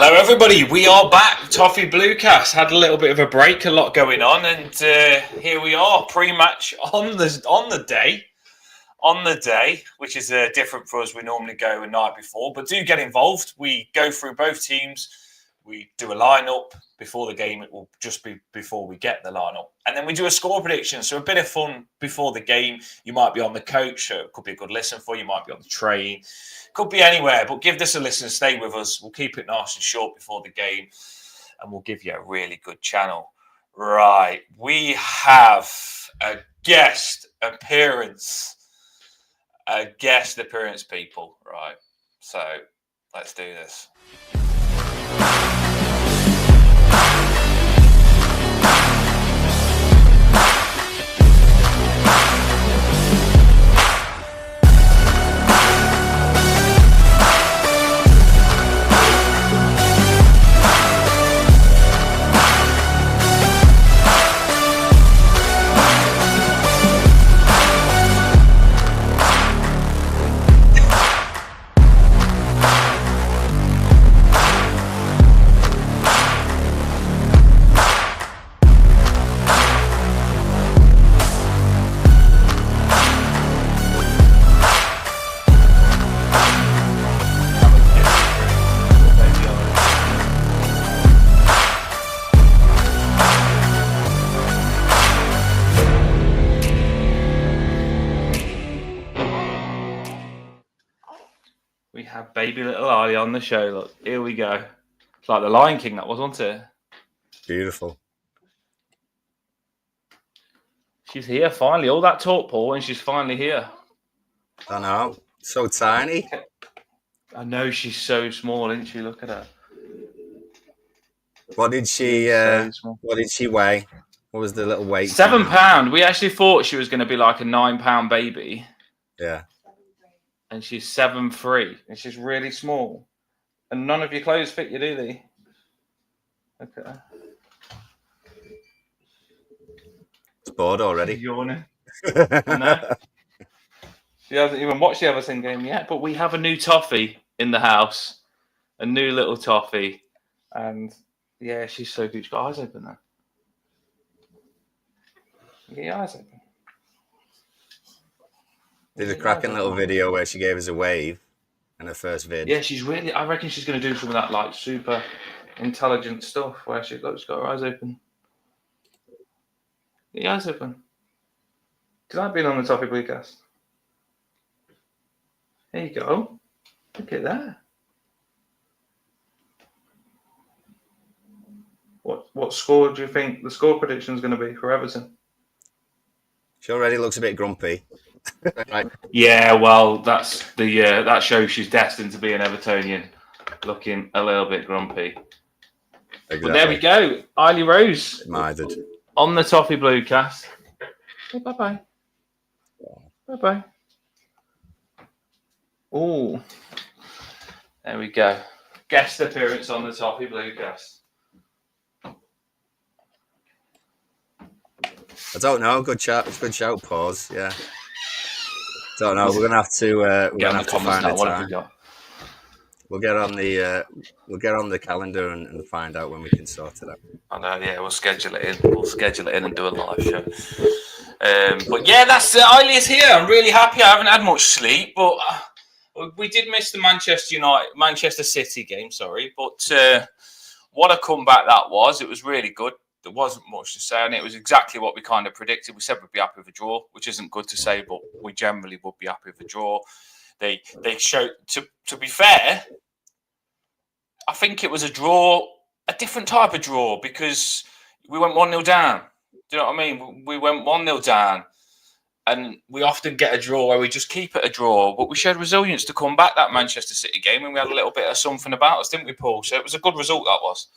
Hello, everybody. We are back. Toffee Bluecast had a little bit of a break, a lot going on, and here we are, pre-match on the day, which is different for us. We normally go a night before, but do get involved. We go through both teams. We do a lineup before the game. It will just be before we get the lineup, and then we do a score prediction. So a bit of fun before the game. You might be on the coach. So it could be a good listen for you. You might be on the train. Could be anywhere, but give this a listen. Stay with us. We'll keep it nice and short before the game, and we'll give you a really good channel. Right, we have a guest appearance. People. Right, so let's do this. We have baby little Ali on the show. Look, here we go. It's like the Lion King, that was, wasn't it? Beautiful. She's here finally. All that talk, Paul, and she's finally here. I know. So tiny. I know, she's so small, isn't she? Look at her. What did she? What did she weigh? What was the little weight? £7. We actually thought she was going to be like a £9 baby. Yeah. And she's 7'3", and she's really small. And none of your clothes fit you, do they? Look at her. It's bored already. She's yawning. No. She hasn't even watched the Everton game yet, but we have a new toffee in the house. A new little toffee. And yeah, she's so good. She's got eyes open there. Get your eyes open. Did a cracking little video where she gave us a wave in her first vid. Yeah, she's really. I reckon she's going to do some of that like super intelligent stuff where she's got her eyes open. Get your eyes open. Because I've been on the Toffee Bluecast. There you go. Look at that. What score do you think the score prediction is going to be for Everton? She already looks a bit grumpy. Right. Yeah, well, that's the that shows she's destined to be an Evertonian, looking a little bit grumpy. Exactly. But there we go, Eiley Rose, Minded. On the Toffee Bluecast. Hey, bye-bye. Bye-bye. Oh, there we go. Guest appearance on the Toffee Bluecast. I don't know. Good chat. Good shout. Pause. Yeah. Don't know. We're gonna have to. We're gonna have to find a time. We'll get on the calendar and find out when we can sort it out. I know. Yeah, we'll schedule it in. We'll schedule it in and do a live show. But yeah, that's Eiley is here. I'm really happy. I haven't had much sleep, but we did miss the Manchester City game. Sorry, but what a comeback that was. It was really good. There wasn't much to say, and it was exactly what we kind of predicted. We said we'd be happy with a draw, which isn't good to say, but we generally would be happy with a draw. They showed, to be fair, I think it was a draw, a different type of draw, because we went 1-0 down. Do you know what I mean? We went 1-0 down, and we often get a draw where we just keep it a draw, but we showed resilience to come back that Manchester City game, and we had a little bit of something about us, didn't we, Paul? So it was a good result, that was.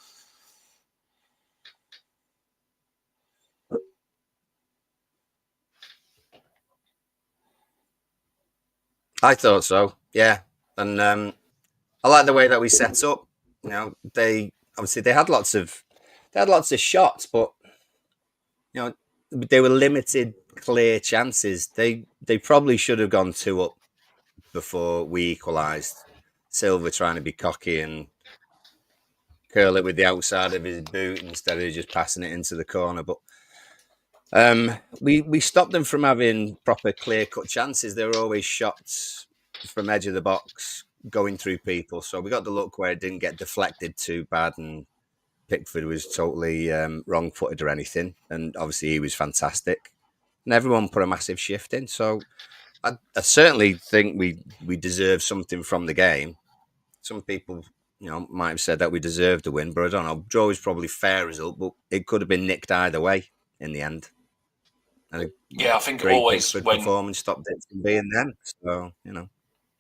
I thought so, yeah, and I like the way that we set up. You know, they had lots of shots, but you know, they were limited, clear chances. They probably should have gone 2 up before we equalised. Silva trying to be cocky and curl it with the outside of his boot instead of just passing it into the corner. But we stopped them from having proper clear cut chances. They were always shots from edge of the box going through people. So we got the look where it didn't get deflected too bad, and Pickford was totally wrong footed or anything. And obviously he was fantastic, and everyone put a massive shift in. So I certainly think we deserve something from the game. Some people, might have said that we deserved the win, but I don't know. Draw was probably fair result, but it could have been nicked either way in the end. And a Yeah, I think great always Pickford when performance stopped it from being them. So,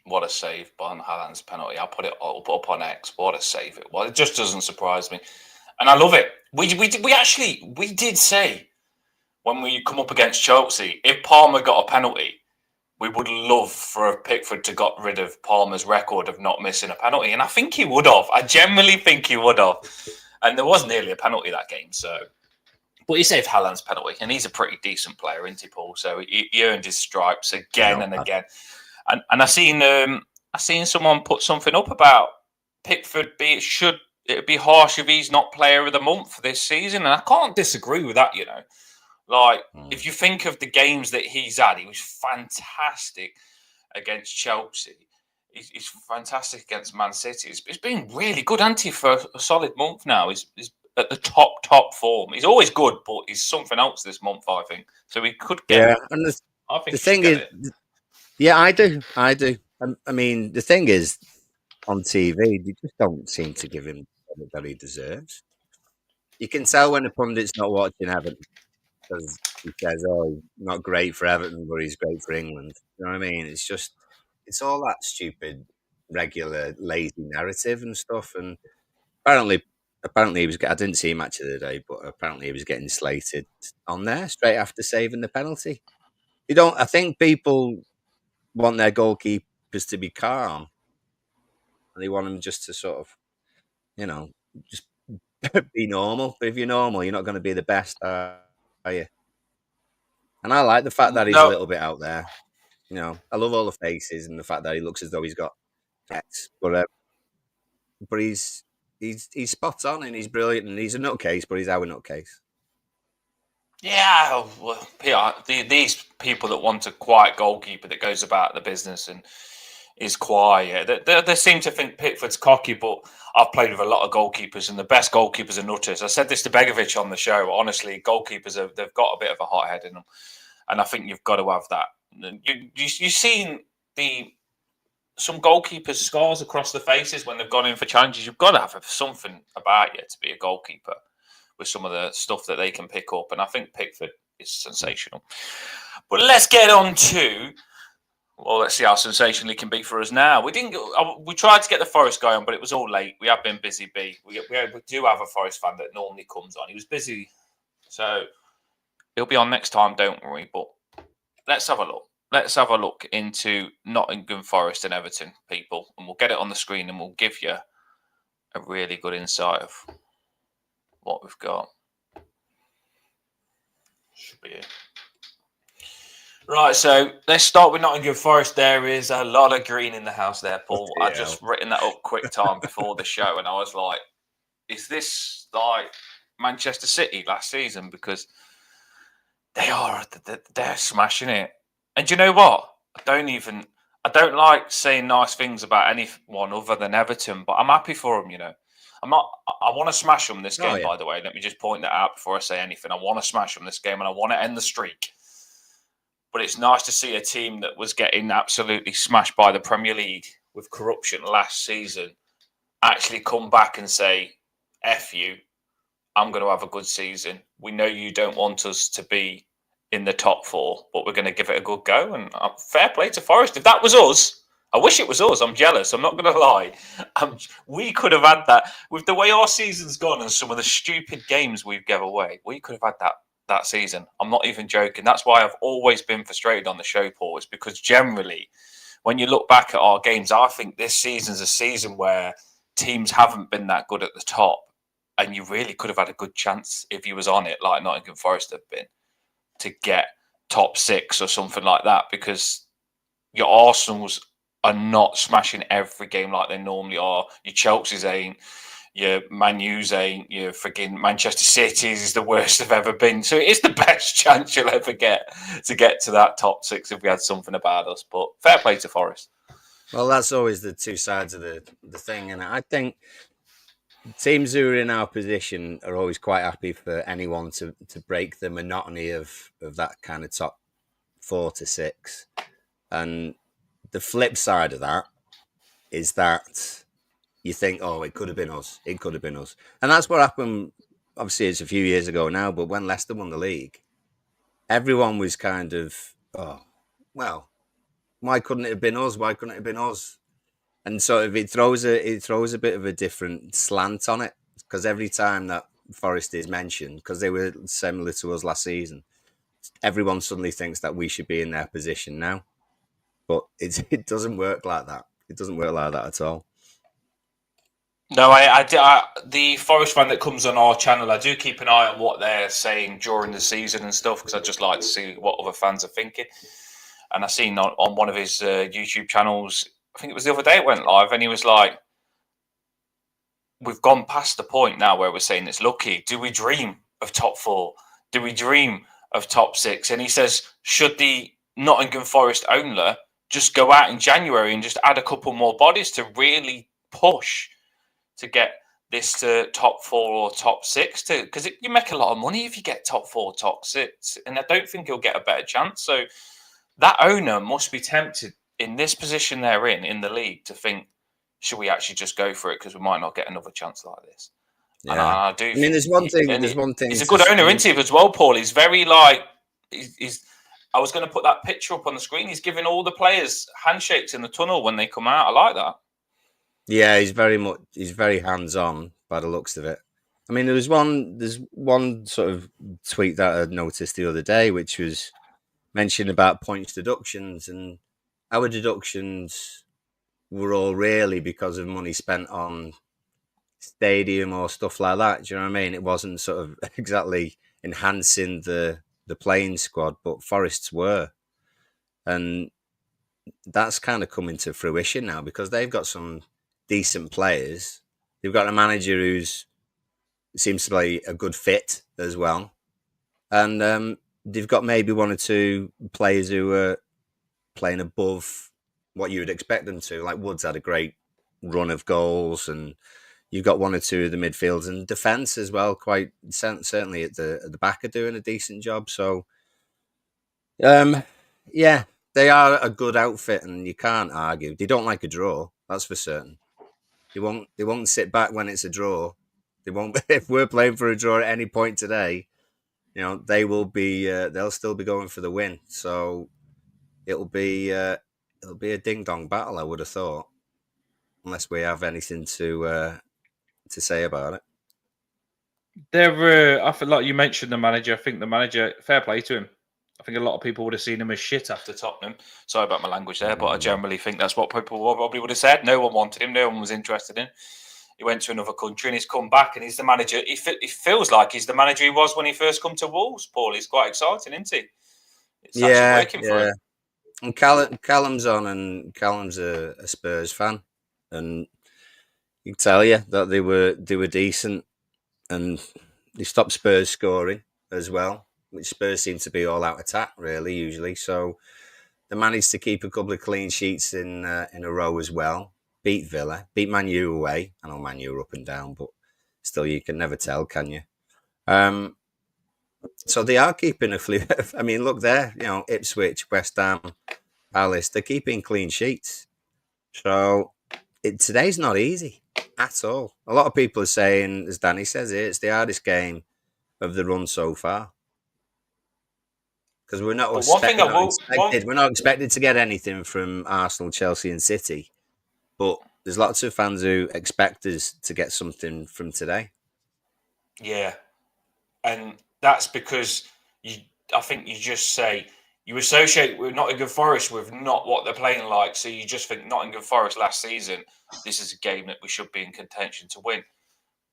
what a save by Haaland's penalty. I'll put it up on X. What a save it was. It just doesn't surprise me, and I love it. We did say when we come up against Chelsea, if Palmer got a penalty, we would love for Pickford to got rid of Palmer's record of not missing a penalty, and I think he would have. I genuinely think he would have, and there was nearly a penalty that game. So, but he saved Haaland's penalty, and he's a pretty decent player, isn't he, Paul? So he earned his stripes again and again. And I seen someone put something up about Pickford. It'd be harsh if he's not Player of the Month this season, and I can't disagree with that. Like if you think of the games that he's had, he was fantastic against Chelsea. He's fantastic against Man City. It's been really good, hasn't he, for a solid month now? He's at the top form. He's always good, but he's something else this month, I think. So he could get. Yeah, and I think the thing is, yeah, I do. I mean, the thing is, on TV, they just don't seem to give him that he deserves. You can tell when the pundit's not watching Everton because he says, "Oh, he's not great for Everton, but he's great for England." You know what I mean? It's all that stupid, regular, lazy narrative and stuff. And apparently he was. I didn't see him match of the day, but apparently he was getting slated on there straight after saving the penalty. You don't. I think people want their goalkeepers to be calm, and they want them just to sort of, just be normal. But if you're normal, you're not going to be the best, are you? And I like the fact that he's a little bit out there. I love all the faces and the fact that he looks as though he's got pets. But he's spot on and he's brilliant and he's a nutcase, but he's our nutcase. Yeah, well, these people that want a quiet goalkeeper that goes about the business and is quiet, they seem to think Pickford's cocky, but I've played with a lot of goalkeepers and the best goalkeepers are nutters. I said this to Begovic on the show. Honestly, goalkeepers, they've got a bit of a hot head in them. And I think you've got to have that. You've seen some goalkeepers' scars across the faces when they've gone in for challenges. You've got to have something about you to be a goalkeeper with some of the stuff that they can pick up. And I think Pickford is sensational. But let's get on to, let's see how sensational he can be for us now. We tried to get the Forest guy on, but it was all late. We have been busy, B. We do have a Forest fan that normally comes on. He was busy. So he'll be on next time, don't worry. But let's have a look. Let's have a look into Nottingham Forest and Everton, people. And we'll get it on the screen and we'll give you a really good insight of what we've got. Should be it. Right, so let's start with Nottingham Forest. There is a lot of green in the house there, Paul. I just written that up quick time before the show, and I was like, is this like Manchester City last season? Because they're smashing it. And do you know what? I don't like saying nice things about anyone other than Everton, but I'm happy for them, I want to smash them this game, by the way. Let me just point that out before I say anything. I want to smash them this game and I want to end the streak. But it's nice to see a team that was getting absolutely smashed by the Premier League with corruption last season actually come back and say, F you, I'm going to have a good season. We know you don't want us to be in the top four, but we're going to give it a good go. And fair play to Forest. If that was us, I wish it was us. I'm jealous. I'm not going to lie. We could have had that. With the way our season's gone and some of the stupid games we've given away, we could have had that season. I'm not even joking. That's why I've always been frustrated on the show, Paul, is because generally, when you look back at our games, I think this season's a season where teams haven't been that good at the top. And you really could have had a good chance if you was on it, like Nottingham Forest have been, to get top six or something like that, because your Arsenals are not smashing every game like they normally are. Your Chelsea's ain't. your Man U's ain't, your frigging Manchester City's is the worst they've ever been. So it is the best chance you'll ever get to that top six if we had something about us. But fair play to Forest. Well, that's always the two sides of the thing, and I think teams who are in our position are always quite happy for anyone to break the monotony of that kind of top 4 to 6. And the flip side of that is that you think, oh, it could have been us. It could have been us. And that's what happened. Obviously, it's a few years ago now, but when Leicester won the league, everyone was kind of, oh, well, why couldn't it have been us? Why couldn't it have been us? And sort of it throws a bit of a different slant on it, because every time that Forest is mentioned, because they were similar to us last season, everyone suddenly thinks that we should be in their position now. But it doesn't work like that. It doesn't work like that at all. No, the Forest fan that comes on our channel, I do keep an eye on what they're saying during the season and stuff, because I just like to see what other fans are thinking. And I seen on one of his YouTube channels, I think it was the other day it went live, and he was like, we've gone past the point now where we're saying it's lucky. Do we dream of top 4? Do we dream of top 6? And he says, should the Nottingham Forest owner just go out in January and just add a couple more bodies to really push to get this to top 4 or top 6? Because you make a lot of money if you get top 4, top 6. And I don't think he'll get a better chance. So that owner must be tempted in this position they're in the league to think, should we actually just go for it because we might not get another chance like this? Yeah, and I do. I mean, there's one thing. He's a good owner, isn't he? As well, Paul. He's very like. He's. I was going to put that picture up on the screen. He's giving all the players handshakes in the tunnel when they come out. I like that. Yeah, he's very hands-on by the looks of it. I mean, there's one sort of tweet that I noticed the other day, which was mentioned about points deductions, and our deductions were all really because of money spent on stadium or stuff like that. Do you know what I mean? It wasn't sort of exactly enhancing the playing squad, but Forest's were, and that's kind of coming to fruition now because they've got some decent players. They've got a manager who's seems to be a good fit as well, and they've got maybe one or two players who are playing above what you would expect them to. Like Woods had a great run of goals, and you've got one or two of the midfields and defence as well. Quite certainly at the back are doing a decent job. So, yeah, they are a good outfit, and you can't argue. They don't like a draw, that's for certain. They won't sit back when it's a draw. They won't. If we're playing for a draw at any point today, you know they will be. They'll still be going for the win. So it'll be a ding dong battle, I would have thought, unless we have anything to say about it. I feel like you mentioned the manager. I think the manager, fair play to him. I think a lot of people would have seen him as shit after Tottenham. Sorry about my language there, but I generally think that's what people probably would have said. No one wanted him. No one was interested in him. He went to another country and he's come back and he's the manager. He feels like he's the manager he was when he first come to Wolves, Paul. He's quite exciting, isn't he? It's actually working for him. And Callum's on, and Callum's a Spurs fan, and you can tell you that they were decent, and they stopped Spurs scoring as well, which Spurs seem to be all out attack really usually. So they managed to keep a couple of clean sheets in a row as well. Beat Villa, beat Man U away. I know Man U are up and down, but still, you can never tell, can you? So they are keeping a few. I mean, look there, Ipswich, West Ham, Palace, they're keeping clean sheets. So today's not easy at all. A lot of people are saying, as Danny says, it's the hardest game of the run so far. Because we're not expected to get anything from Arsenal, Chelsea and City. But there's lots of fans who expect us to get something from today. Yeah. And that's because I think you just say you associate with Nottingham Forest with not what they're playing like. So you just think Nottingham Forest last season, this is a game that we should be in contention to win.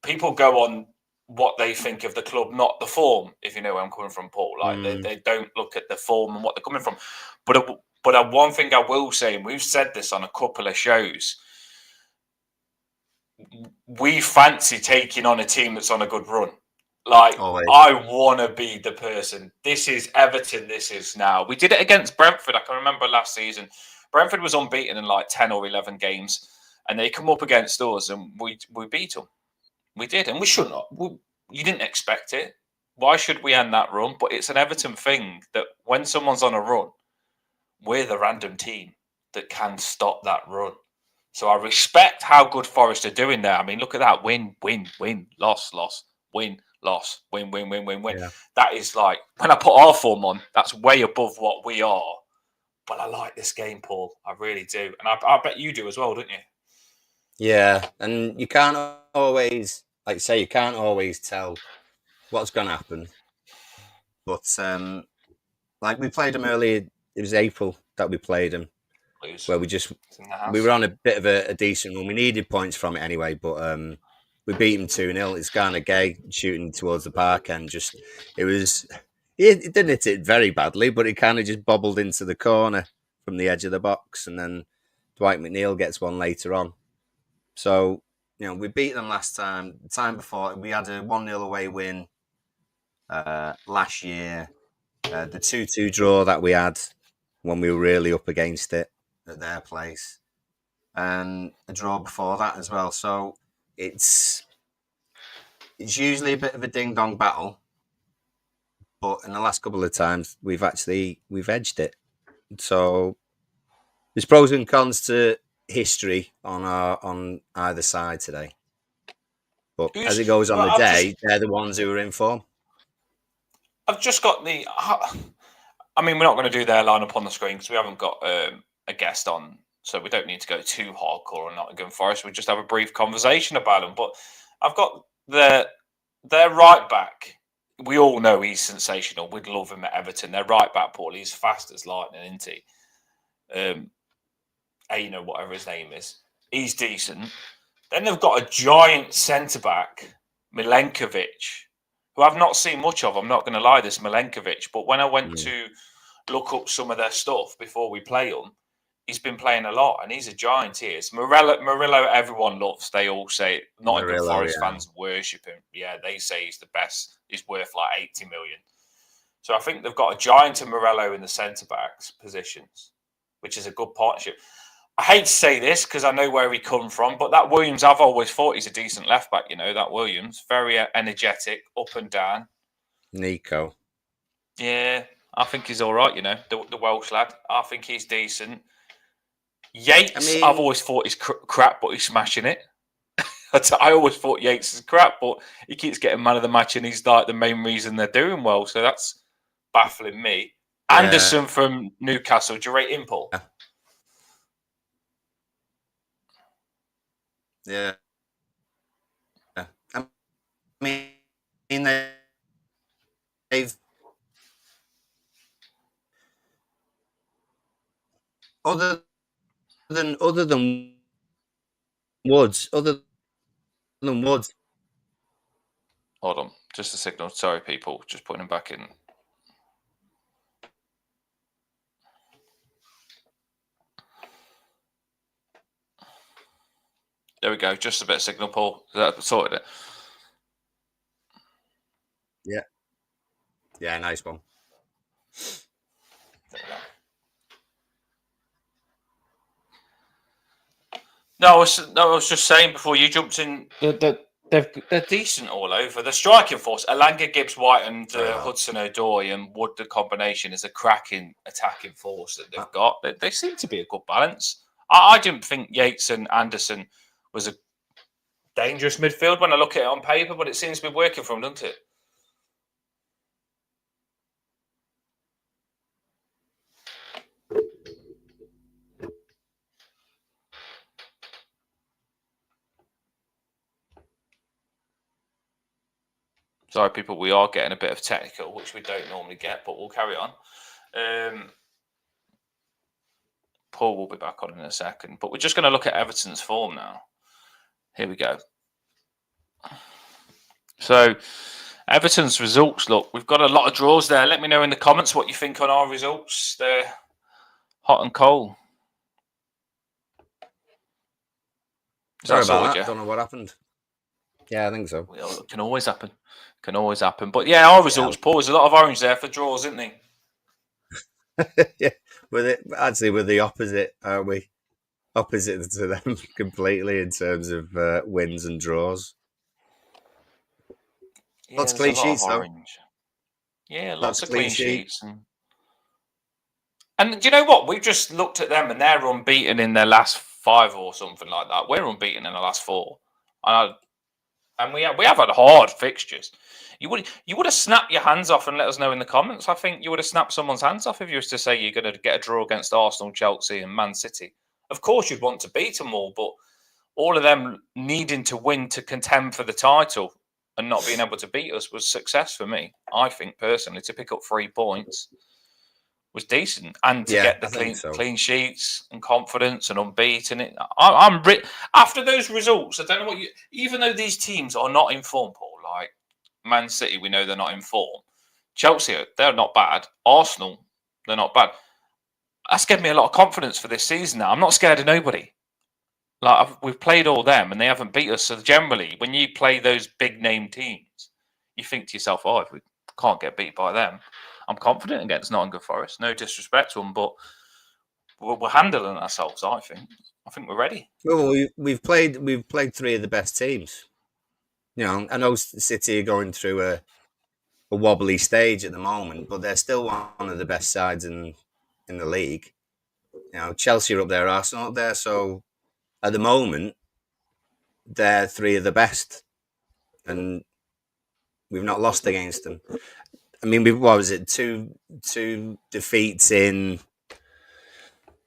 People go on what they think of the club, not the form, if you know where I'm coming from, Paul. Like they don't look at the form and what they're coming from. But one thing I will say, and we've said this on a couple of shows, we fancy taking on a team that's on a good run. Like, Always. I want to be the person. This is Everton. This is now. We did it against Brentford. I can remember last season. Brentford was unbeaten in like 10 or 11 games, and they come up against us, and we beat them. We did, and we shouldn't have. You didn't expect it. Why should we end that run? But it's an Everton thing that when someone's on a run, we're the random team that can stop that run. So I respect how good Forest are doing there. I mean, look at that. Win, win, win, loss, loss, win, loss, win, win, win, win, win. Yeah. That is like, when I put our form on, that's way above what we are. But I like this game, Paul. I really do. And I bet you do as well, don't you? Yeah, and you can't always, like you say, you can't always tell what's going to happen. But like we played them earlier, it was April that we played them, where we were on a bit of a decent run. We needed points from it anyway, but we beat them 2-0. It's Garner Gay shooting towards the park, and it didn't hit it very badly, but it kind of just bobbled into the corner from the edge of the box, and then Dwight McNeil gets one later on. So, we beat them last time. The time before, we had a 1-0 away win last year. The 2-2 draw that we had when we were really up against it at their place. And a draw before that as well. So, it's usually a bit of a ding-dong battle. But in the last couple of times, we've edged it. So, there's pros and cons to history on either side today, but as it goes on the day, they're the ones who are in form. I've just got I mean, we're not going to do their lineup on the screen because we haven't got a guest on, so we don't need to go too hardcore on Nottingham Forest. We just have a brief conversation about them. But I've got their right back. We all know he's sensational. We'd love him at Everton. Their right back, Paul, he's fast as lightning, isn't he? Whatever his name is, he's decent. Then they've got a giant centre back, Milenkovic, who I've not seen much of. I'm not going to lie, this Milenkovic. But when I went to look up some of their stuff before we play them, he's been playing a lot, and he's a giant. He is. Murillo, everyone loves. They all say Nottingham Forest fans worship him. Yeah, they say he's the best. He's worth like 80 million. So I think they've got a giant of Murillo in the centre backs positions, which is a good partnership. I hate to say this because I know where he come from, but that Williams, I've always thought he's a decent left back. That Williams, very energetic, up and down. Nico. Yeah, I think he's all right. The Welsh lad. I think he's decent. Yates, I've always thought he's crap, but he's smashing it. I always thought Yates is crap, but he keeps getting man of the match, and he's like the main reason they're doing well. So that's baffling me. Yeah. Anderson from Newcastle, do you rate him, Paul? Yeah. I mean, they've other than Woods. Hold on, just a signal. Sorry, people, just putting him back in. There we go. Just a bit of signal, Paul. That sorted it. Yeah. Yeah, nice one. No, I was just saying before you jumped in that they're decent all over. The striking force, Alanga, Gibbs White, and Hudson-Odoi and Wood, the combination is a cracking attacking force that they've got. They seem to be a good balance. I didn't think Yates and Anderson was a dangerous midfield when I look at it on paper, but it seems to be working for them, doesn't it? Sorry, people, we are getting a bit of technical, which we don't normally get, but we'll carry on. Paul will be back on in a second, but we're just going to look at Everton's form now. Here we go. So, Everton's results, look, we've got a lot of draws there. Let me know in the comments what you think on our results. They're hot and cold. Sorry about that. Don't know what happened. Yeah, I think so. Well, it can always happen. Can always happen. But yeah, our Yeah, results, Paul. There's a lot of orange there for draws, isn't there? yeah. We're the opposite, aren't we? Opposite to them completely in terms of wins and draws. Yeah, Lots of there's a clean lot of sheets though. orange. Yeah, Lots lots of of clean clean sheet. sheets. And do you know what? We've just looked at them and they're unbeaten in their last 5 or something like that. We're unbeaten in the last 4. And we have had hard fixtures. You would have snapped your hands off and let us know in the comments. I think you would have snapped someone's hands off if you was to say you're going to get a draw against Arsenal, Chelsea, and Man City. Of course, you'd want to beat them all, but all of them needing to win to contend for the title and not being able to beat us was success for me. I think personally to pick up 3 points was decent, and to Yeah, get the I think so. clean sheets and confidence and unbeaten. After those results. I don't know what you. Even though these teams are not in form, Paul, like Man City, we know they're not in form. Chelsea, they're not bad. Arsenal, they're not bad. That's given me a lot of confidence for this season. Now I'm not scared of nobody. Like we've played all them, and they haven't beat us. So generally, when you play those big name teams, you think to yourself, "Oh, if we can't get beat by them, I'm confident against Nottingham Forest." No disrespect to them, but we're handling ourselves. I think. I think we're ready. Well, we've played 3 of the best teams. You know, I know City are going through a wobbly stage at the moment, but they're still one of the best sides in the league. You know, Chelsea are up there, Arsenal up there. So at the moment, they're 3 of the best, and we've not lost against them. I mean, what was it? Two defeats in,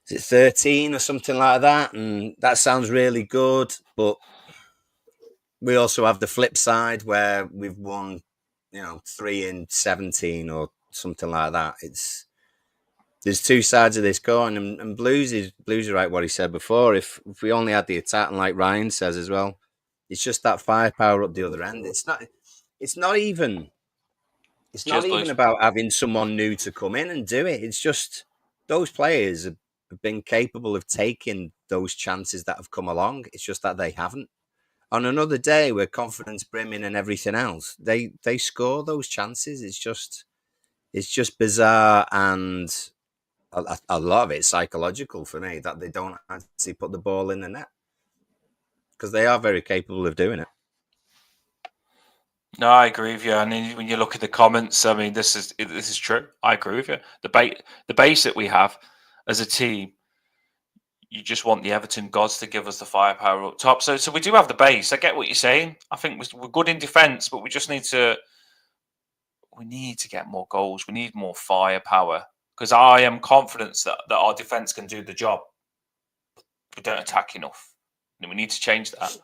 is it 13 or something like that? And that sounds really good, but we also have the flip side where we've won, 3 in 17 or something like that. There's 2 sides of this coin, and Blues are right what he said before. If we only had the attack, and like Ryan says as well, it's just that firepower up the other end. It's not even it's not Cheers, even Blues. about having someone new to come in and do it. It's just those players have been capable of taking those chances that have come along. It's just that they haven't. On another day where confidence brimming and everything else, they score those chances. It's just bizarre, and a lot of it's psychological for me that they don't actually put the ball in the net because they are very capable of doing it. No, I agree with you. And then when you look at the comments, I mean, this is true. I agree with you. The base that we have as a team, you just want the Everton gods to give us the firepower up top. So we do have the base. I get what you're saying. I think we're good in defence, but we just need to get more goals. We need more firepower because I am confident that our defence can do the job. We don't attack enough. And we need to change that.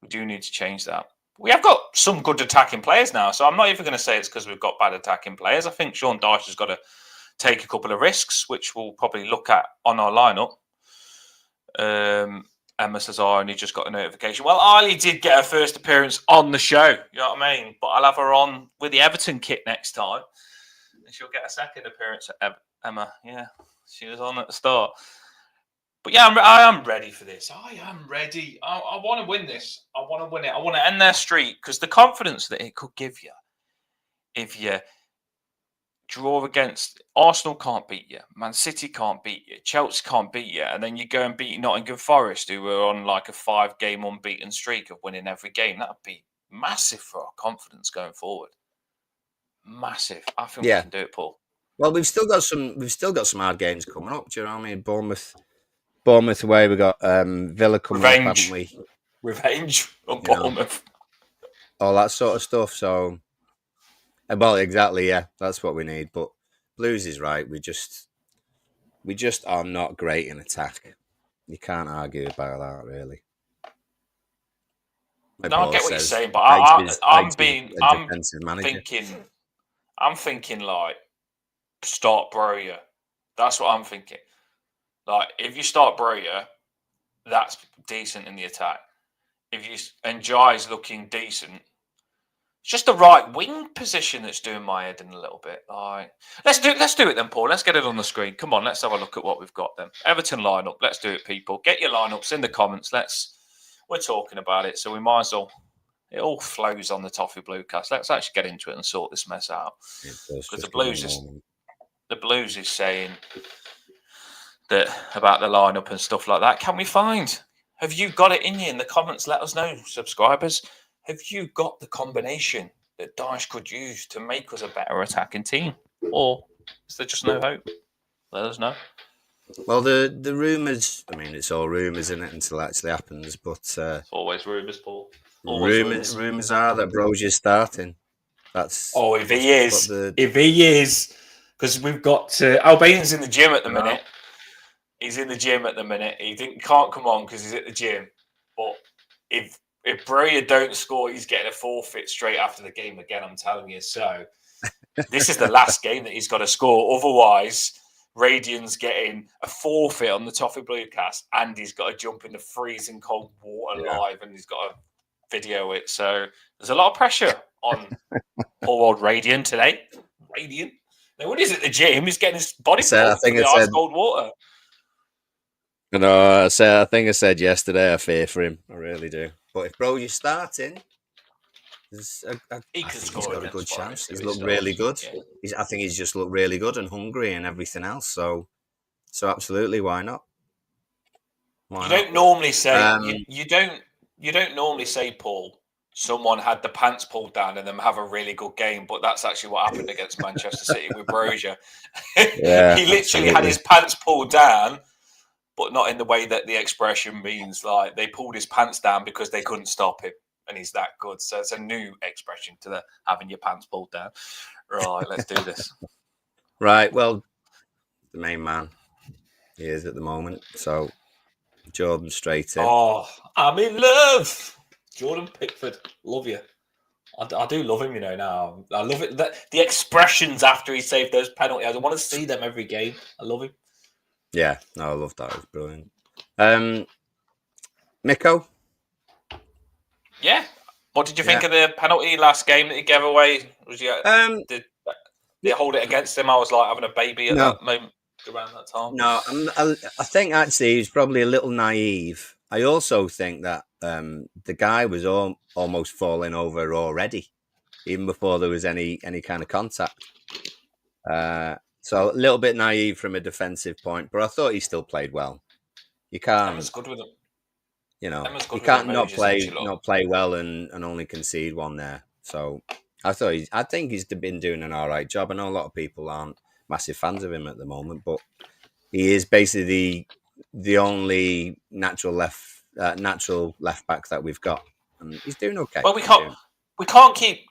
We do need to change that. We have got some good attacking players now, so I'm not even going to say it's because we've got bad attacking players. I think Sean Dyche has got to take a couple of risks, which we'll probably look at on our lineup. Emma says, I only just got a notification. Well, Arlie did get her first appearance on the show, you know what I mean? But I'll have her on with the Everton kit next time. And she'll get a second appearance at Emma. Yeah, she was on at the start. But yeah, I am ready for this. I am ready. I want to win this. I want to win it. I want to end their streak because the confidence that it could give you if you draw against Arsenal can't beat you, Man City can't beat you, Chelsea can't beat you, and then you go and beat Nottingham Forest, who were on like a 5-game unbeaten streak of winning every game. That would be massive for our confidence going forward. Massive. I think we can do it, Paul. Well, we've still got some hard games coming up. Do you know what I mean? Bournemouth away. We got Villa coming up, haven't we? Revenge on Bournemouth. All that sort of stuff. So, well, exactly. Yeah, that's what we need. But Blues is right. We just are not great in attack. You can't argue about that, really. Like no, I get what you're saying, but I'm thinking like start Broja. That's what I'm thinking. Like if you start Broja, that's decent in the attack. If you and Jai's looking decent, it's just the right wing position that's doing my head in a little bit. Like let's do it then, Paul. Let's get it on the screen. Come on, let's have a look at what we've got then. Everton lineup. Let's do it, people. Get your lineups in the comments. We're talking about it, so we might as well It all flows on the Toffee Bluecast. Let's actually get into it and sort this mess out. It does, Because just give me a moment. the Blues is saying that about the lineup and stuff like that. Can we find? Have you got it in you in the comments? Let us know, subscribers. Have you got the combination that Dyche could use to make us a better attacking team? Or is there just no hope? Let us know. Well, the rumours, I mean, it's all rumours, isn't it, until it actually happens, but It's always rumours, Paul. Always rumours are that Brosier's starting. That's if he is, because we've got Albanian's in the gym at the minute. He's in the gym at the minute. Can't come on because he's at the gym. But if Broya don't score, he's getting a forfeit straight after the game again. I'm telling you. So this is the last game that he's got to score. Otherwise, Radian's getting a forfeit on the Toffee Bluecast, and he's got to jump in the freezing cold water live, and he's got to video it. So there's a lot of pressure on poor old Radian today. Radian. Now, when he's at the gym, he's getting his body pumped from the ice cold water. No, I think I said yesterday I fear for him. I really do. But if Brosier's starting, he's got a good chance. He's looked really good. Yeah. I think he's just looked really good and hungry and everything else. So absolutely, why not? You don't normally say you don't normally say, Paul, someone had the pants pulled down and them have a really good game, but that's actually what happened against Manchester City with Brozier. Yeah, he literally had his pants pulled down, but not in the way that the expression means. Like, they pulled his pants down because they couldn't stop him, and he's that good. So it's a new expression to the having your pants pulled down. Right, let's do this. Right, well, the main man he is at the moment. So Jordan straight in. Oh, I'm in love. Jordan Pickford, love you. I do love him, you know. Now I love it. The expressions after he saved those penalties, I want to see them every game. I love him. Yeah, no, I love that. It was brilliant. Miko? Yeah. What did you think of the penalty last game that he gave away? Was did they hold it against him? I was like having a baby at that moment around that time. No, I think actually he's probably a little naive. I also think that the guy was almost falling over already, even before there was any kind of contact. So a little bit naive from a defensive point, but I thought he still played well. You can't. Emma's good with him. You know, you can't not play well and only concede one there. So I think he's been doing an all right job. I know a lot of people aren't massive fans of him at the moment, but he is basically the only natural left back that we've got, and he's doing okay. Well, we can't keep.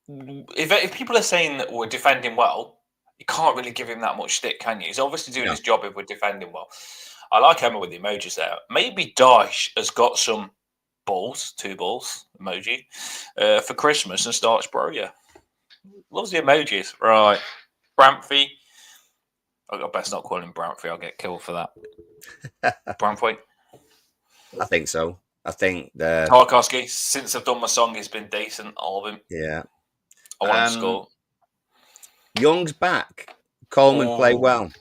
If people are saying that we're defending well, you can't really give him that much stick, can you? He's obviously doing his job if we're defending well. I like Emma with the emojis there. Maybe Dyche has got some balls, 2 balls emoji, for Christmas and starts Broya. Loves the emojis. Right. Bramphy. I best not call him Bramphy. I'll get killed for that. Bramphy. I think so. I think the Tarkowski, since I've done my song, he's been decent. All of him. Yeah. I want to score. Young's back. Coleman played well.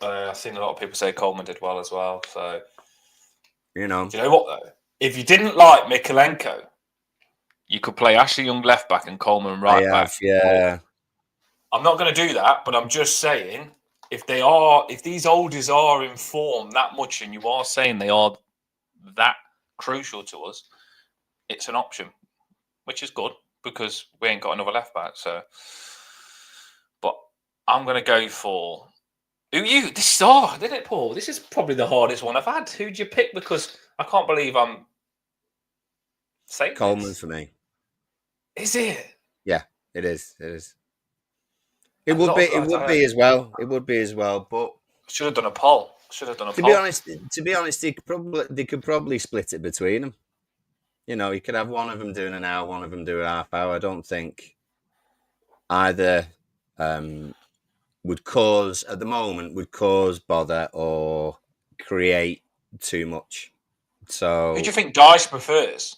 I've seen a lot of people say Coleman did well as well. So, you know. Do you know what, though? If you didn't like Mikalenko, you could play Ashley Young left back and Coleman right back. Yeah. I'm not going to do that, but I'm just saying, if these oldies are in form that much and you are saying they are that crucial to us, it's an option, which is good because we ain't got another left back. So, but I'm going to go for didn't it, Paul? This is probably the hardest one I've had. Who'd you pick? Because I can't believe I'm saying Coleman this. For me. Is it? Yeah, it is. It would be as well. It would be as well, but should have done a poll. To be honest, they could probably split it between them. You know, you could have one of them doing an hour, one of them doing a half hour. I don't think either would cause bother or create too much. So, who do you think Dyche prefers?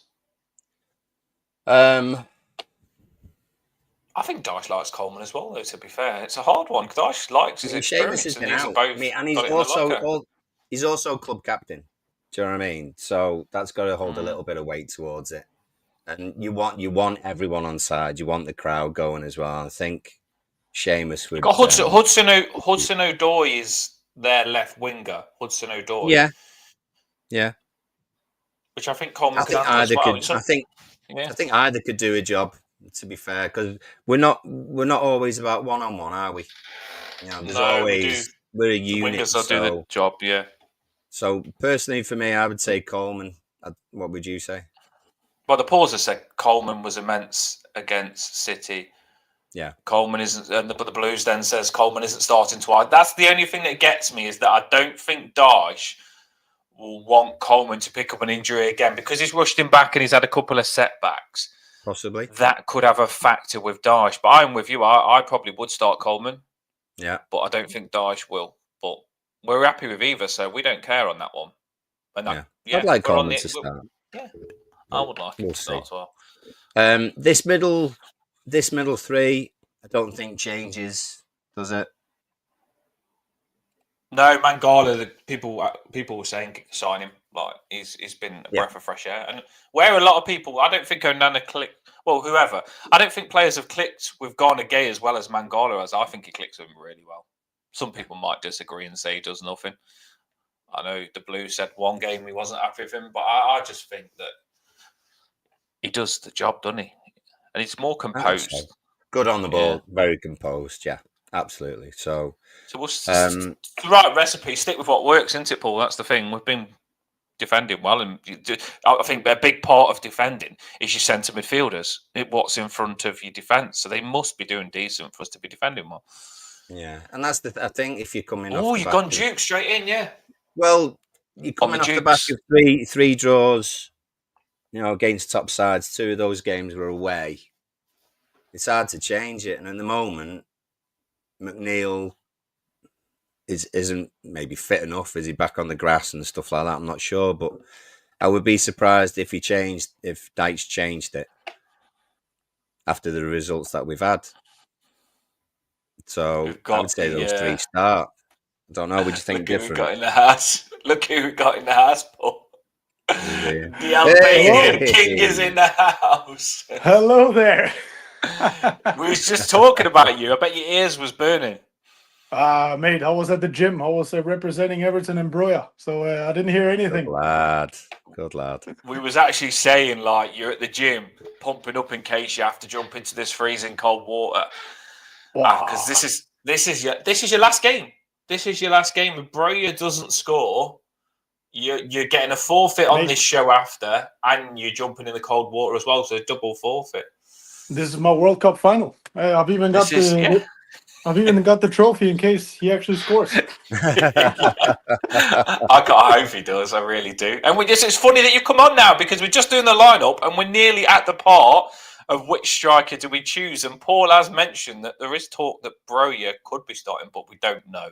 I think Dyche likes Coleman as well, though, to be fair. It's a hard one. Dyche likes his experience. Has been out. And he's also club captain. Do you know what I mean? So that's got to hold a little bit of weight towards it. and you want everyone on side. You want the crowd going as well. I think Seamus You've would. got Hudson Odoi is their left winger. Hudson Odoi, Yeah, yeah. which I think Coleman I can think handle as either well. could. I think either could do a job. To be fair, because we're not always about one-on-one, are we? There's No, we do. we're a The unit. wingers will do the job. Yeah. So personally, for me, I would say Coleman. What would you say? Well, the pauser said Coleman was immense against City. Yeah. Coleman isn't, but the Blues then says Coleman isn't starting twice. That's the only thing that gets me, is that I don't think Dyche will want Coleman to pick up an injury again, because he's rushed him back and he's had a couple of setbacks. Possibly. That could have a factor with Dyche. But I'm with you. I probably would start Coleman. Yeah. But I don't think Dyche will. But we're happy with either, so we don't care on that one. And that, I'd like Coleman to start. Yeah, I would like him to start as well. This middle three, I don't think changes, does it? No, Mangala. The people were saying sign him. Like he's been a breath of fresh air. And where a lot of people, I don't think Onana clicked. Well, whoever, I don't think players have clicked with Garner Gay as well as Mangala has. I think he clicks with him really well. Some people might disagree and say he does nothing. I know the Blues said one game he wasn't happy with him, but I just think that he does the job, doesn't he? And he's more composed. So. Good on the ball, very composed. Yeah, absolutely. So what's the right recipe? Stick with what works, isn't it, Paul? That's the thing. We've been defending well, and I think a big part of defending is your centre midfielders. What's in front of your defence, so they must be doing decent for us to be defending well. Yeah, and that's I think if you're coming off. Oh, you've gone Duke straight in, yeah. Well, you're coming off the back of three draws, against top sides. 2 of those games were away. It's hard to change it, and at the moment, McNeil isn't maybe fit enough. Is he back on the grass and stuff like that? I'm not sure, but I would be surprised if Dyche changed it after the results that we've had. So I would say those 3 start. I don't know. Would you think different? Look who we got in the house. Look who we got in the house, Paul. The Albanian king is in the house. Hello there. We was just talking about you. I bet your ears was burning. Mate, I was at the gym. I was representing Everton and Broya, so I didn't hear anything. Good lad. We was actually saying, like, you're at the gym, pumping up in case you have to jump into this freezing cold water. Because this is your last game. This is your last game. If Broya doesn't score, you're getting a forfeit on this show after, and you're jumping in the cold water as well. So double forfeit. This is my World Cup final. I've even got the trophy in case he actually scores. I hope he does. I really do. And it's funny that you've come on now, because we're just doing the lineup and we're nearly at the part of which striker do we choose. And Paul has mentioned that there is talk that Broya could be starting, but we don't know.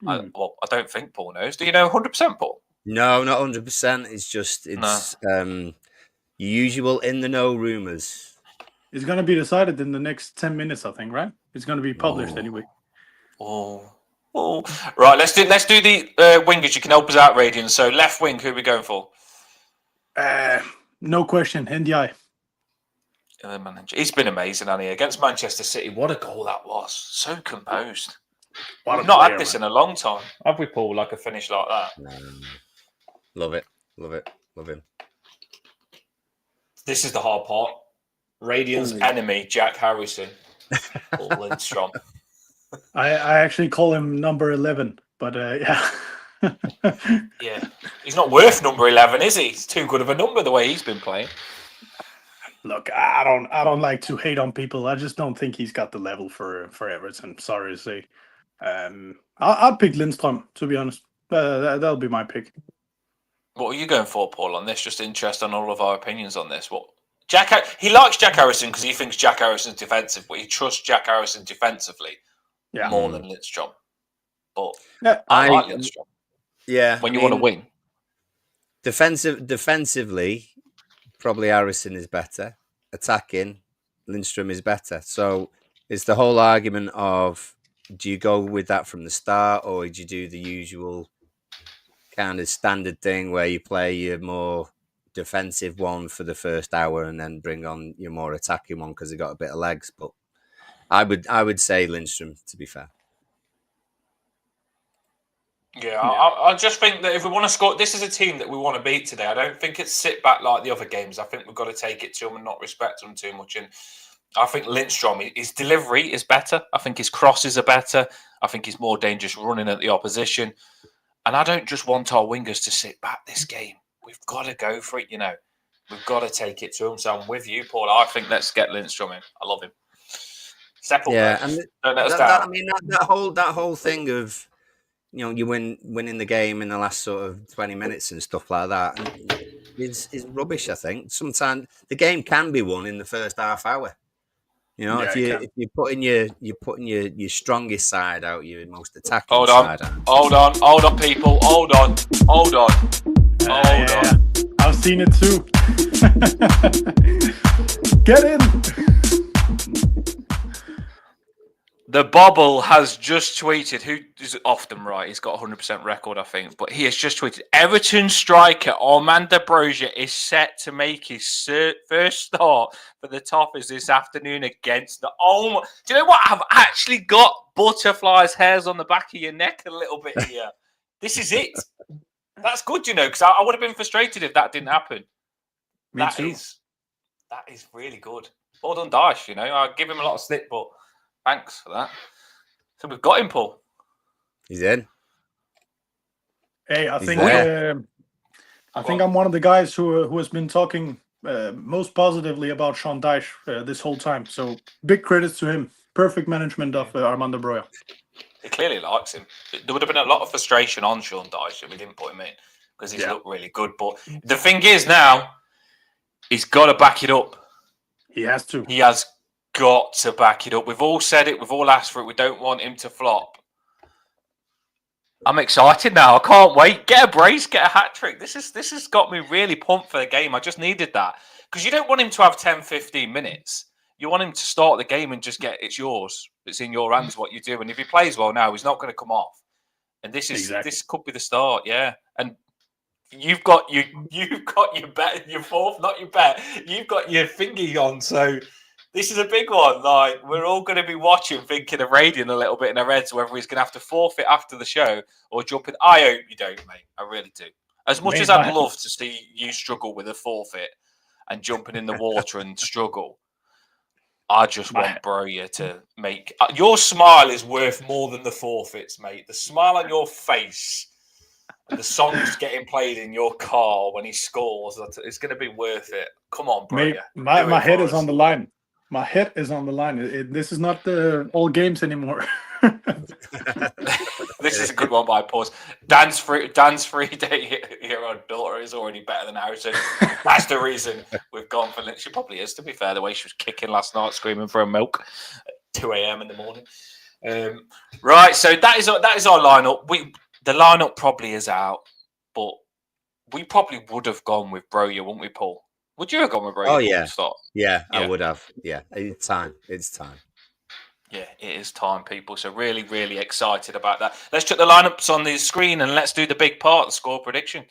I don't think Paul knows. Do you know 100%, Paul? No, not 100%. It's usual in the know rumours. It's going to be decided in the next 10 minutes, I think, right? It's going to be published anyway. Oh. Right, let's do the wingers. You can help us out, Radiant. So left wing, who are we going for? No question, NDI. He's been amazing, hasn't he? Against Manchester City. What a goal that was. So composed. We've not had this in a long time. Have we, Paul, like a finish like that? Love it. Love him. This is the hard part. Radiant's enemy, Jack Harrison. Or Lindstrom. I actually call him number 11, but yeah. Yeah. He's not worth number 11, is he? He's too good of a number the way he's been playing. Look, I don't like to hate on people. I just don't think he's got the level for Everton. Sorry to say. I'd pick Lindstrom, to be honest. That'll be my pick. What are you going for, Paul, on this? Just interest on all of our opinions on this. He likes Jack Harrison because he thinks Jack Harrison's defensive, but he trusts Jack Harrison defensively more than Lindstrom. But I like Lindstrom. Yeah, when you want to win. Defensively, probably Harrison is better. Attacking, Lindstrom is better. So it's the whole argument of, do you go with that from the start, or do you do the usual kind of standard thing where you play your more defensive one for the first hour and then bring on your more attacking one because they got a bit of legs. But I would say Lindstrom, to be fair. Yeah, I just think that if we want to score, this is a team that we want to beat today. I don't think it's sit back like the other games. I think we've got to take it to them and not respect them too much. And I think Lindstrom, his delivery is better. I think his crosses are better. I think he's more dangerous running at the opposition. And I don't just want our wingers to sit back this game. We've got to go for it, We've got to take it to them. So I'm with you, Paul. I think let's get Lindstrom in. I love him. Settle, yeah, bro. and Don't let us down. I mean, that whole thing of you winning the game in the last sort of 20 minutes and stuff like that is rubbish. I think sometimes the game can be won in the first half hour. If you're putting your strongest side out, your most attacking side out. Hold on, people. Hold on. I've seen it too. Get in. The Bobble has just tweeted, who is often right, he's got 100% record, I think, but he has just tweeted, Everton striker Armando Broja is set to make his first start for the Toffees this afternoon against the... Oh, do you know what? I've actually got butterflies' hairs on the back of your neck a little bit here. This is it. That's good, because I would have been frustrated if that didn't happen. Me too. That is really good. Well done, Daesh, I give him a lot of slip, but... Thanks for that. So we've got him, Paul. He's in. Hey, I think I'm one of the guys who has been talking most positively about Sean Dyche this whole time. So big credits to him. Perfect management of Armando Broja. He clearly likes him. There would have been a lot of frustration on Sean Dyche if we didn't put him in because he's looked really good. But the thing is now, he's got to back it up. He has to. He has got to back it up. We've all said it. We've all asked for it. We don't want him to flop. I'm excited now. I can't wait. Get a brace. Get a hat trick. This has got me really pumped for the game. I just needed that because you don't want him to have 10, 15 minutes. You want him to start the game and just get it's yours. It's in your hands what you do. And if he plays well now, he's not going to come off. And this could be the start. Yeah. And you've got your bet, your fourth, not your bet. You've got your thingy on. So. This is a big one. Like, we're all going to be watching, thinking of Radian a little bit in our heads, whether he's going to have to forfeit after the show or jump in. I hope you don't, mate. I really do. As much as I'd love to see you struggle with a forfeit and jumping in the water and struggle, I just want Broja to make... Your smile is worth more than the forfeits, mate. The smile on your face and the songs getting played in your car when he scores, it's going to be worth it. Come on, Broja. My head is on the line. My head is on the line. This is not the all games anymore. This is a good one by Pause. Dance free day here on daughter is already better than Harrison. That's the reason we've gone for Lynch. She probably is, to be fair, the way she was kicking last night, screaming for a milk at 2 a.m. in the morning. Right, so that is our lineup. The lineup probably is out, but we probably would have gone with Broja, wouldn't we, Paul? Would you have gone with Broja? Oh, yeah. Yeah, I would have. Yeah, it's time. Yeah, it is time, people. So really, really excited about that. Let's check the lineups on the screen and let's do the big part, the score prediction.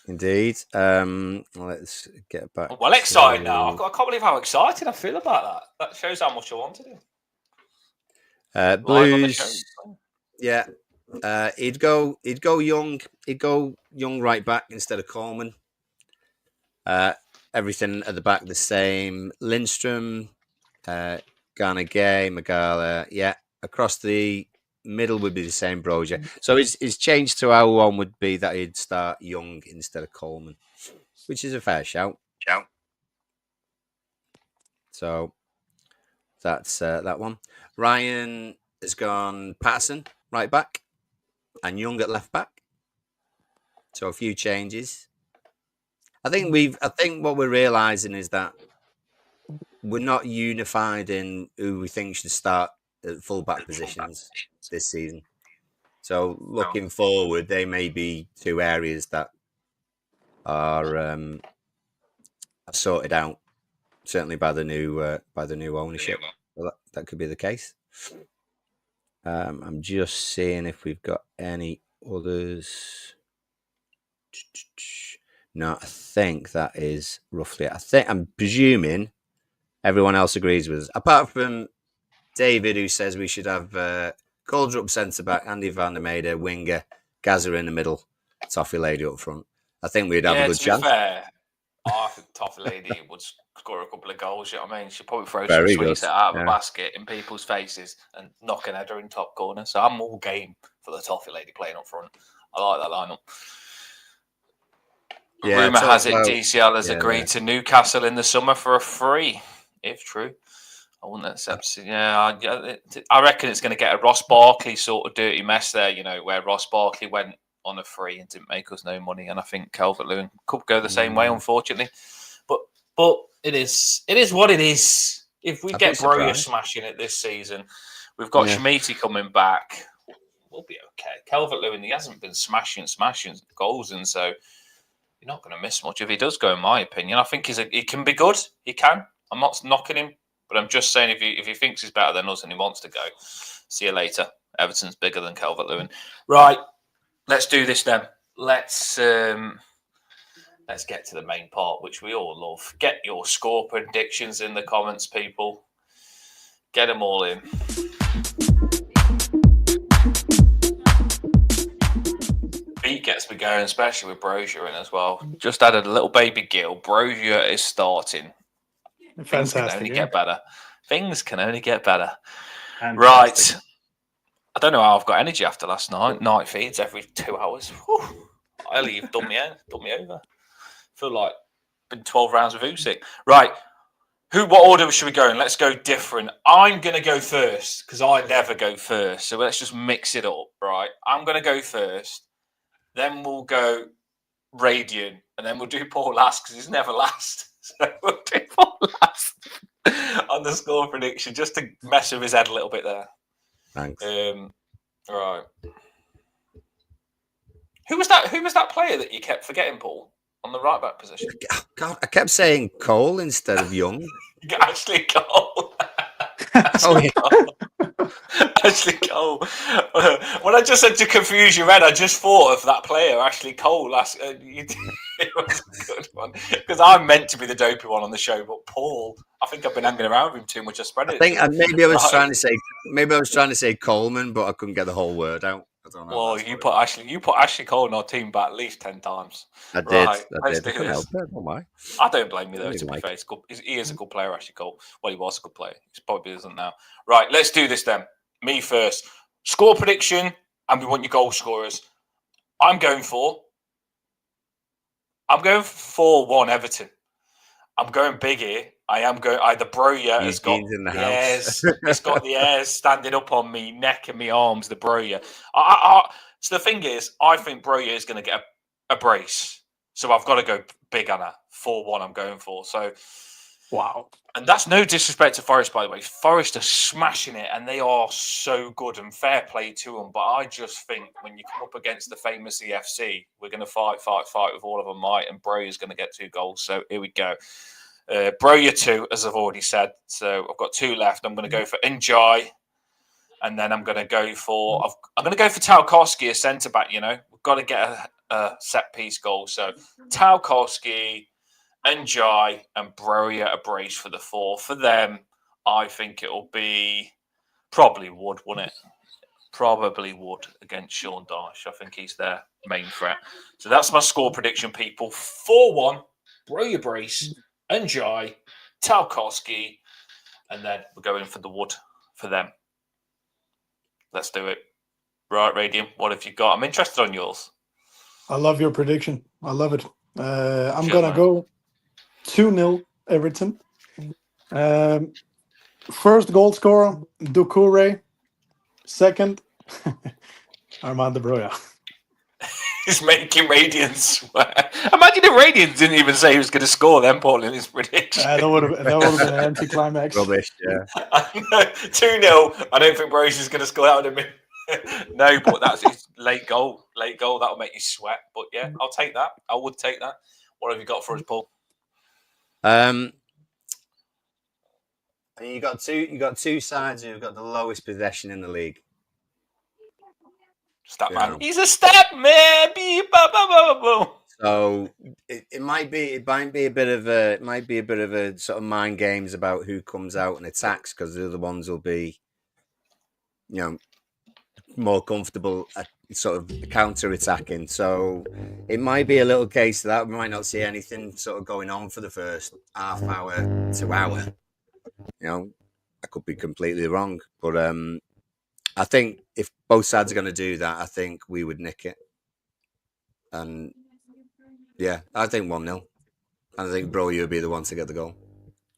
Indeed. Let's get back. Well, excited now. I can't believe how excited I feel about that. That shows how much I wanted him. Blues. Yeah. He'd go young. He'd go young right back instead of Coleman. Everything at the back the same. Lindstrom, Garner Gay, Magala. Yeah, across the middle would be the same Broja. So his change to our one would be that he'd start Young instead of Coleman, which is a fair shout. So that's that one. Ryan has gone Patterson right back and Young at left back. So a few changes. I think what we're realizing is that we're not unified in who we think should start at fullback positions this season. So looking forward, there may be two areas that are sorted out, certainly by the new ownership. Well, that could be the case. I'm just seeing if we've got any others. No, I think that is roughly it. I'm presuming everyone else agrees with us, apart from David, who says we should have Calder up centre back, Andy van der Meijden, winger, Gazza in the middle, Toffee Lady up front. I think we'd have a good to be chance. fair, I think Toffee Lady would score a couple of goals. You know what I mean? She'd probably throw Very some good, sweets out of a basket in people's faces and knock an header in top corner. So I'm all game for the Toffee Lady playing up front. I like that lineup. Yeah, Rumour has it well, DCL has yeah, agreed to Newcastle in the summer for a free, if true. I wouldn't accept it. Yeah, I reckon it's going to get a Ross Barkley sort of dirty mess there, you know, where Ross Barkley went on a free and didn't make us no money. And I think Calvert-Lewin could go the same way, unfortunately. But it is what it is. If we get Broja smashing it this season, we've got Schmeidy coming back, we'll be okay. Calvert-Lewin, he hasn't been smashing goals, and so you're not going to miss much if he does go, in my opinion. I think he can be good. He can. I'm not knocking him. But I'm just saying, if he thinks he's better than us and he wants to go, see you later. Everton's bigger than Calvert-Lewin. Right, let's do this then. Let's get to the main part, which we all love. Get your score predictions in the comments, people. Get them all in. Beat gets me going, especially with Broja in as well. Just added a little baby Gil. Broja is starting. Things can only get better. Things can only get better. Fantastic. Right. I don't know how I've got energy after last night. Night feeds every 2 hours. Whew. Ellie, you've done me over. I feel like been 12 rounds of Usyk. Right. What order should we go in? Let's go different. I'm going to go first because I never go first. So let's just mix it up, right? I'm going to go first. Then we'll go Radiant. And then we'll do Paul last because he's never last. So we'll do Paul last on the score prediction just to mess with his head a little bit there. Thanks. Right. Who was that player that you kept forgetting, Paul, on the right back position? God, I kept saying Cole instead of Young. Ashley Cole. Ashley Cole. When I just said to confuse your head, I just thought of that player, Ashley Cole. It was a good one because I'm meant to be the dopey one on the show, but Paul, I think I've been hanging around with him too much. I spread it. I think maybe I was trying to say Coleman, but I couldn't get the whole word out. I don't know. Well, you put Ashley Cole in our team back at least 10 times. I did. I did. I don't blame you though. To be fair, he is a good player, Ashley Cole. Well, he was a good player. He probably isn't now. Right, let's do this then. Me first. Score prediction, and we want your goal scorers. I'm going for 4-1 Everton. I'm going big here. I am going. The Broja has got in the house. It's got the airs standing up on me, neck and me arms. The Broja. So the thing is, I think Broja is going to get a brace. So I've got to go big on her. 4-1. I'm going for. So wow. And that's no disrespect to Forest, by the way. Forest are smashing it, and they are so good, and fair play to them. But I just think when you come up against the famous EFC, we're going to fight with all of our might, and Broja's going to get 2 goals. So here we go. Broja 2, as I've already said. So I've got 2 left. I'm going to go for Njai, and then I'm going to go for Tarkowski, a centre back. You know, we've got to get a set piece goal. So Tarkowski, Njai, and Broja a brace for the 4. For them, I think it'll be probably Wood, wouldn't it? Probably Wood against Sean Dyche. I think he's their main threat. So that's my score prediction, people. 4-1, Broja brace, Njai, Tarkowski, and then we're going for the Wood for them. Let's do it. Right, Radium, what have you got? I'm interested on yours. I love your prediction. I love it. I'm going to go 2-0 Everton. First goal scorer, Doucouré. Second, Armando Broja. He's making Radiant swear. Imagine if Radiant didn't even say he was going to score then, Paul, in his prediction. That would have been an anticlimax. Rubbish, yeah. 2-0. I don't think Broja's going to score. That would have been... No, but that's his late goal. That'll make you sweat. But yeah, I'll take that. I would take that. What have you got for us, Paul? You got two sides who've got the lowest possession in the league. Stat man. He's a stat man. So it might be a bit of a sort of mind games about who comes out and attacks, because the other ones will be, more comfortable at sort of counter attacking. So it might be a little case that we might not see anything sort of going on for the first half hour to hour. I could be completely wrong, but I think if both sides are going to do that, I think we would nick it. And yeah, I think 1-0. I think Bro, you'll be the one to get the goal.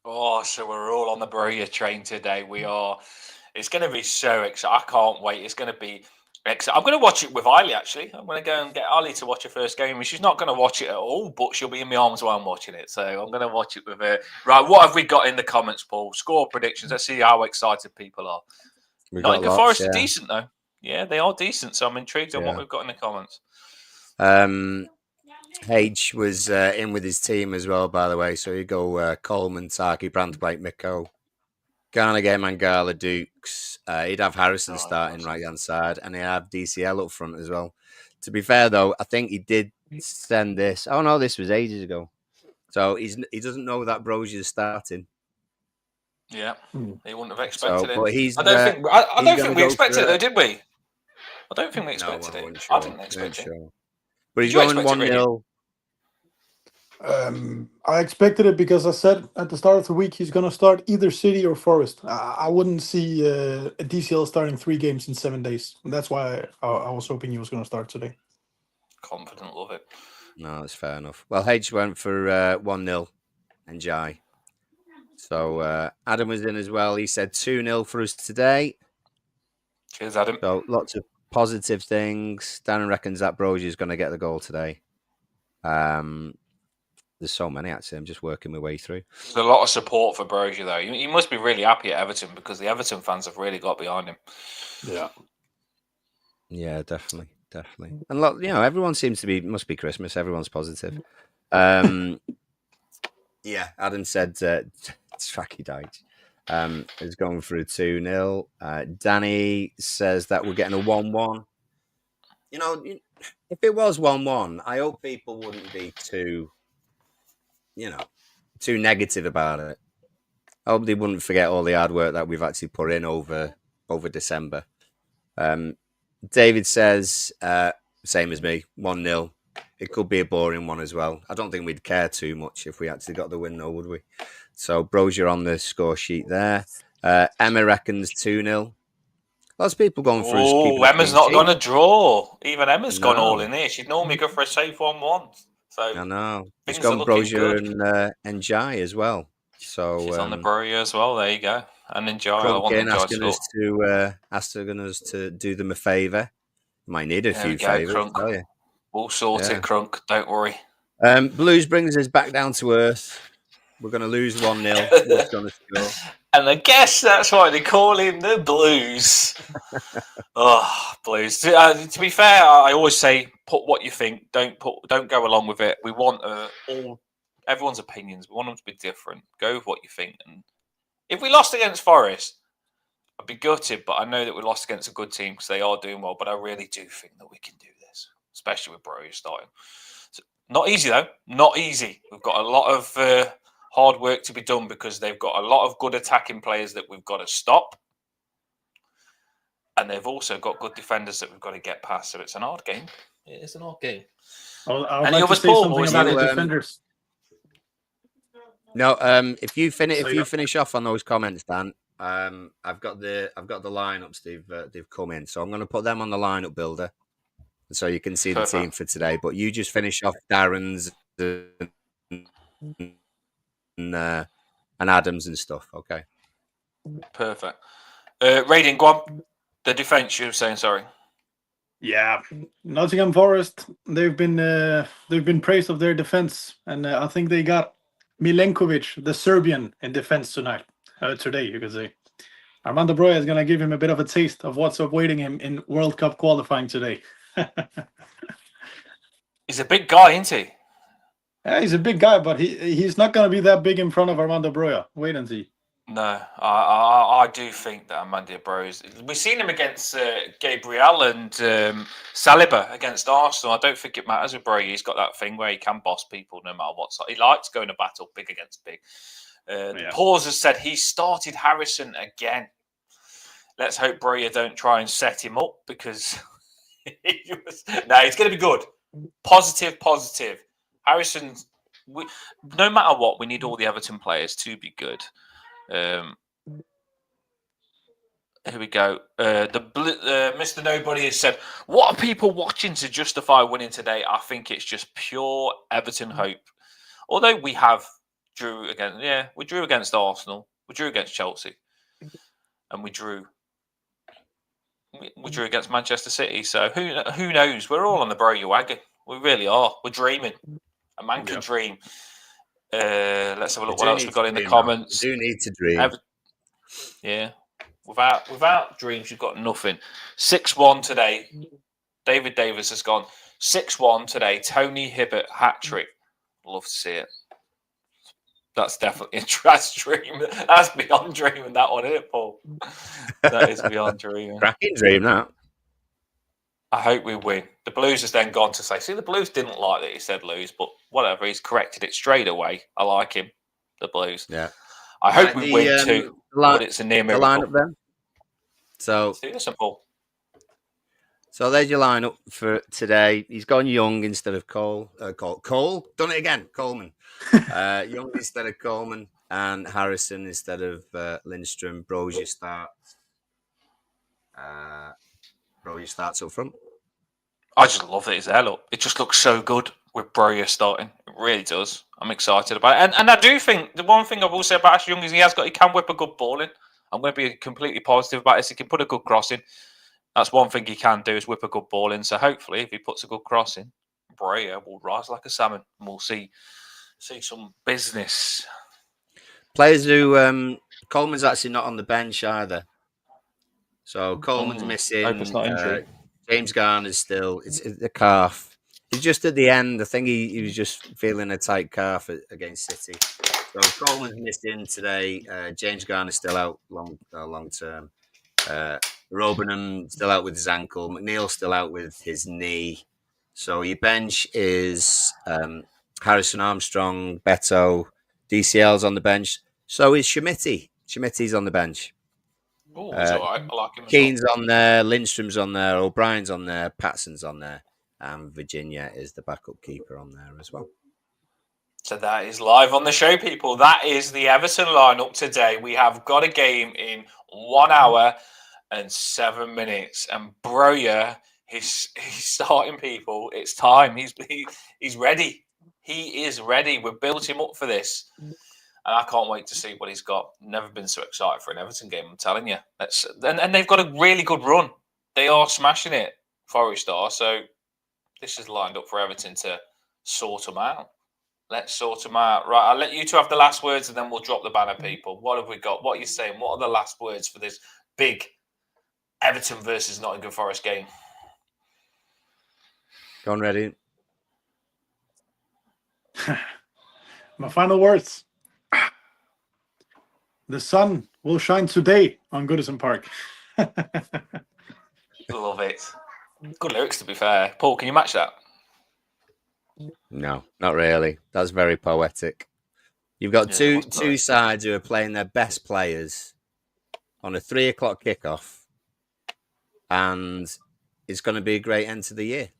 Oh, so we're all on the Broya train today. We are. It's going to be so exciting. I can't wait. It's going to be exciting. I'm going to watch it with Eiley, actually. I'm going to go and get Eiley to watch her first game. She's not going to watch it at all, but she'll be in my arms while I'm watching it. So I'm going to watch it with her. Right, what have we got in the comments, Paul? Score predictions. Let's see how excited people are. Nottingham Forest are decent, though. Yeah, they are decent. So I'm intrigued on what we've got in the comments. H was in with his team as well, by the way. So you go Coleman, Taki, Brandtwright, Miko, Garnagay, Mangala, Dukes. He'd have Harrison starting right-hand side, and he'd have DCL up front as well. To be fair, though, I think he did send this. Oh, no, this was ages ago. So he doesn't know that Brosier's starting. Yeah, he wouldn't have expected it. But he's, I don't think we expected it, though, did we? I don't think we expected it. Sure. I didn't expect it. Sure. But he's going 1-0. I expected it because I said at the start of the week he's going to start either City or Forest. I wouldn't see a DCL starting 3 games in 7 days. That's why I was hoping he was going to start today. Confident, love it. No, that's fair enough. Well, H went for 1-0 and Jai. So Adam was in as well. He said 2-0 for us today. Cheers, Adam. So lots of positive things. Darren reckons that Brogy is going to get the goal today. There's so many, actually. I'm just working my way through. There's a lot of support for Brogy, though. He must be really happy at Everton because the Everton fans have really got behind him. Yeah, definitely. And look, everyone must be Christmas. Everyone's positive. Yeah, Adam said Tracky Dyche is going through 2-0. Danny says that we're getting a 1-1. If it was 1-1, I hope people wouldn't be too negative about it. I hope they wouldn't forget all the hard work that we've actually put in over December. David says, same as me, 1-0. It could be a boring one as well. I don't think we'd care too much if we actually got the win, though, would we? So, Brozier on the score sheet there. Emma reckons 2-0. Lots of people going for. Oh, Emma's not going to draw. Even Emma's gone all in here. She'd normally go for a safe 1-1. So I know. She's gone Brozier and Jai as well. So she's on the Brozier as well. There you go. And Enjoy. Asking us to do them a favour. Might need a few favours. We'll sort it, Crunk. Don't worry. Blues brings us back down to earth. We're going to lose 1-0. Who's going to score? And I guess that's why they call him the Blues. Blues. To be fair, I always say, put what you think. Don't go along with it. We want everyone's opinions. We want them to be different. Go with what you think. And if we lost against Forest, I'd be gutted. But I know that we lost against a good team because they are doing well. But I really do think that we can do this, especially with Bro starting. So, not easy though. Not easy. We've got a lot of hard work to be done because they've got a lot of good attacking players that we've got to stop. And they've also got good defenders that we've got to get past. So it's an hard game. It is an hard game. Any like to say something about the defenders? No, if you finish off on those comments, Dan, I've got the lineups they've come in. So I'm going to put them on the lineup builder so you can see the team for today. But you just finish off Darren's and Adams and stuff, okay? Perfect. Radiant, go on. The defence, you were saying, sorry. Yeah, Nottingham Forest. They've been praised of their defence, and I think they got Milenkovic, the Serbian, in defence today. You could say Armando Broja is going to give him a bit of a taste of what's awaiting him in World Cup qualifying today. He's a big guy, isn't he? Yeah, he's a big guy, but he's not going to be that big in front of Armando Broja. Wait and see. No, I do think that Amandia Bros. We've seen him against Gabriel and Saliba against Arsenal. I don't think it matters with Bro. He's got that thing where he can boss people no matter what. He likes going to battle big against big. The pause has said he started Harrison again. Let's hope Broya don't try and set him up because it's going to be good. Positive. Harrison, no matter what, we need all the Everton players to be good. Here we go. Mr. Nobody has said, "What are people watching to justify winning today?" I think it's just pure Everton hope. Although we drew against Arsenal, we drew against Chelsea, and we drew against Manchester City. So who knows? We're all on the Broya wagon. We really are. We're dreaming. A man can dream. Let's have a look. What else we got in the comments? We do need to dream. Yeah. Without dreams, you've got nothing. 6-1 today. David Davis has gone 6-1 today. Tony Hibbert hat trick. Love to see it. That's definitely a trash dream. That's beyond dreaming, that one, isn't it, Paul? That is beyond dreaming. Cracking dream, that. I hope we win. The Blues has then gone to say, see, the Blues didn't like that he said lose, but whatever. He's corrected it straight away. I like him, the Blues. Yeah. I hope we win too, but it's a near miracle. The lineup then. So there's your lineup for today. He's gone Young instead of Cole. Cole? Done it again. Coleman. Young instead of Coleman. And Harrison instead of Lindstrom. Brozier starts. Brozier starts up front. I just love that he's there. Look, it just looks so good with Brozier starting. It really does. I'm excited about it. And I do think the one thing I will say about Ash Young is he can whip a good ball in. I'm going to be completely positive about this. He can put a good cross in. That's one thing he can do is whip a good ball in. So hopefully, if he puts a good cross in, Brozier will rise like a salmon, and we'll see some business. Players who Coleman's actually not on the bench either. So Coleman's missing. Hope it's not injury. James Garner's still. It's the calf. He's just at the end. I think he was just feeling a tight calf against City. So Coleman's missing today. James Garner's still out long term. Robinham still out with his ankle. McNeil's still out with his knee. So your bench is Harrison Armstrong, Beto, DCL's on the bench. So is Schmitty. Schmitty's on the bench. Oh, I like him. Keane's on there, Lindstrom's on there, O'Brien's on there, Patson's on there, and Virginia is the backup keeper on there as well. So that is live on the show, people. That is the Everton lineup today. We have got a game in 1 hour and 7 minutes, and Broya, he's starting, people. It's time. He's ready. He is ready. We've built him up for this. And I can't wait to see what he's got. Never been so excited for an Everton game, I'm telling you. And they've got a really good run. They are smashing it, Forest are. So this is lined up for Everton to sort them out. Let's sort them out. Right, I'll let you two have the last words and then we'll drop the banner, people. What have we got? What are you saying? What are the last words for this big Everton versus Nottingham Forest game? Go on, ready. My final words. The sun will shine today on Goodison Park. Love it. Good lyrics, to be fair. Paul, can you match that? No, not really. That's very poetic. You've got two sides who are playing their best players on a 3:00 kickoff, and it's going to be a great end to the year.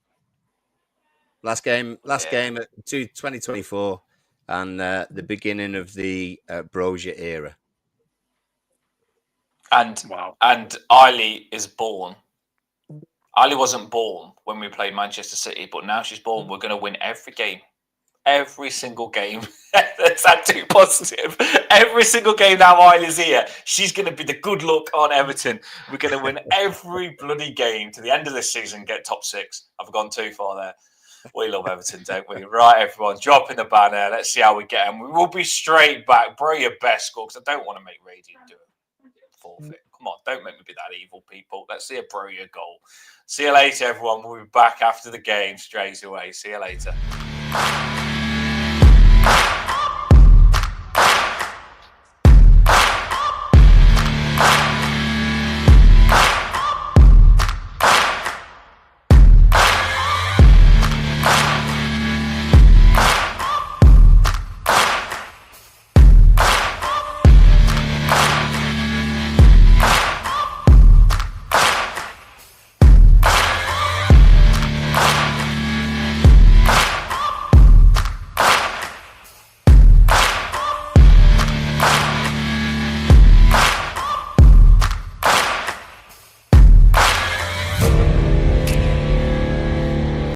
Last game at 2024, and the beginning of the Brozier era. And Eiley is born. Eiley wasn't born when we played Manchester City, but now she's born. We're going to win every game. Every single game. That's that too positive. Every single game now Eiley's here. She's going to be the good luck on Everton. We're going to win every bloody game to the end of this season, get top 6. I've gone too far there. We love Everton, don't we? Right, everyone, drop in the banner. Let's see how we get them. We will be straight back. Bro, your best score, because I don't want to make Radiant do it. Forfeit. Come on, don't make me be that evil, people. Let's see a Broya goal. See you later, everyone. We'll be back after the game straight away. See you later.